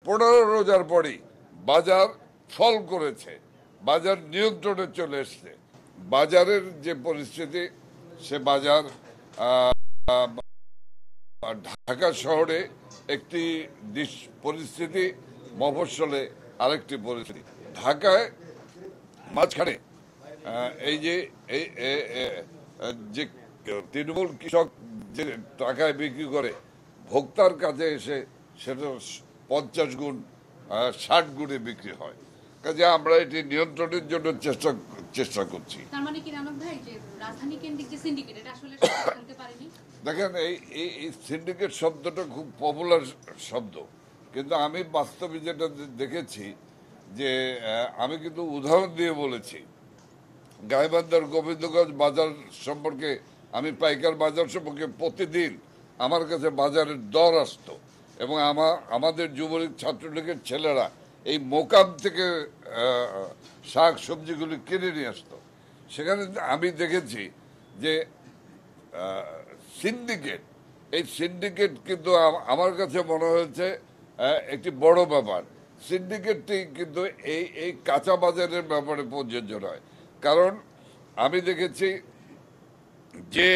15 রোজার পরই বাজার ফল করেছে, বাজার নিয়ন্ত্রণে চলে এসছে। বাজারের যে পরিস্থিতি, সে বাজার ঢাকা শহরে একটি পরিস্থিতি, মফস্বলে আরেকটি পরিস্থিতি। ঢাকায় মাঝখানে এই যে যে তৃণমূল কৃষক যে টাকায় বিক্রি করে ভোক্তার কাছে এসে সেটা 50 গুণ 60 গুণে বিক্রি হয়। কাজে আমরা এটি নিয়ন্ত্রণের জন্য চেষ্টা করছি। তার মানে কি রানক ভাই, যে রাজধানী কেন্দ্রিক যে সিন্ডিকেট, এটা আসলে চলতে পারেনি? দেখেন, এই সিন্ডিকেট শব্দটা খুব পপুলার শব্দ, কিন্তু আমি বাস্তবে যেটা দেখেছি, যে আমি কিন্তু উদাহরণ দিয়ে বলেছি। গাইবান্ধার গোবিন্দগঞ্জ বাজার সম্পর্কে, আমি পাইকার বাজার সম্পর্কে প্রতিদিন আমার কাছে বাজারের দর আসতো, এবং আমাদের যুবলীগ ছাত্রলীগের ছেলেরা এই মোকাম থেকে শাক সবজিগুলি কিনে নিয়ে আসতো। সেখানে আমি দেখেছি যে সিন্ডিকেট, এই সিন্ডিকেট কিন্তু আমার কাছে মনে হয়েছে একটি বড় ব্যাপার। সিন্ডিকেটটি কিন্তু এই কাঁচা বাজারের ব্যাপারে প্রযোজ্য নয়। কারণ আমি দেখেছি যে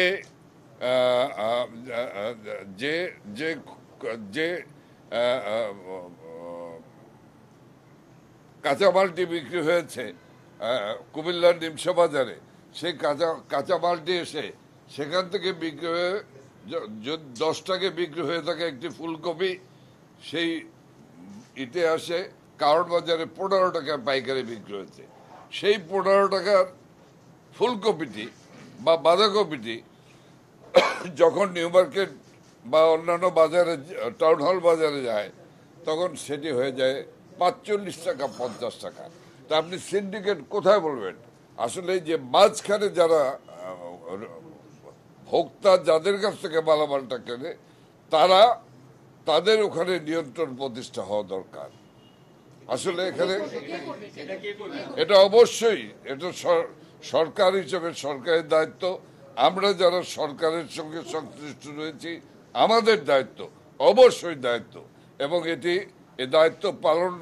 যে যে যে কাঁচামালটি বিক্রি হয়েছে কুমিল্লার নিমসা বাজারে, সেই কাঁচামালটি এসে সেখান থেকে বিক্রি হয়ে 10 টাকায় বিক্রি হয়ে থাকে একটি ফুলকপি, সেই ইটে আসে কারণ বাজারে 15 টাকায় পাইকারি বিক্রি হয়েছে। সেই 15 টাকার ফুলকপিটি বা বাঁধাকপিটি যখন নিউ মার্কেট বা অন্যান্য বাজারে, টাউন হল বাজারে যায়, তখন সেটি হয়ে যায় 45 টাকা 50 টাকা। তা আপনি সিন্ডিকেট কোথায় বলবেন? আসলে যে মাঝখানে যারা ভোক্তা, যাদের কাছ থেকে মালামালটা কেনে, তাদের ওখানে নিয়ন্ত্রণ প্রতিষ্ঠা হওয়া দরকার। আসলে এখানে এটা অবশ্যই, এটা সরকার হিসেবে সরকারের দায়িত্ব। আমরা যারা সরকারের সঙ্গে সংশ্লিষ্ট রয়েছি, আমাদের দায়িত্ব, অবশ্যই দায়িত্ব, এবং এ দায়িত্ব পালন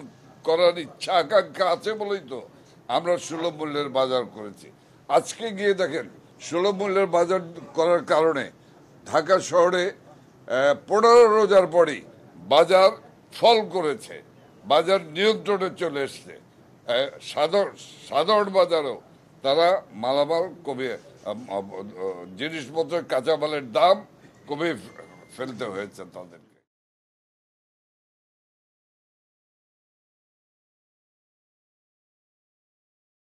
করার ইচ্ছা আকাঙ্ক্ষা আছে বলেই তো আমরা সুলভ মূল্যের বাজার করেছি। আজকে গিয়ে দেখেন, সুলভ মূল্যের বাজার করার কারণে ঢাকা শহরে 15 রোজার পরই বাজার ফল করেছে, বাজার নিয়ন্ত্রণে চলে এসছে। সাধারণ বাজারও তারা মালামাল কমিয়ে, জিনিসপত্রের কাঁচামালের দাম কমিয়ে ফেলতে হয়েছে তাদের।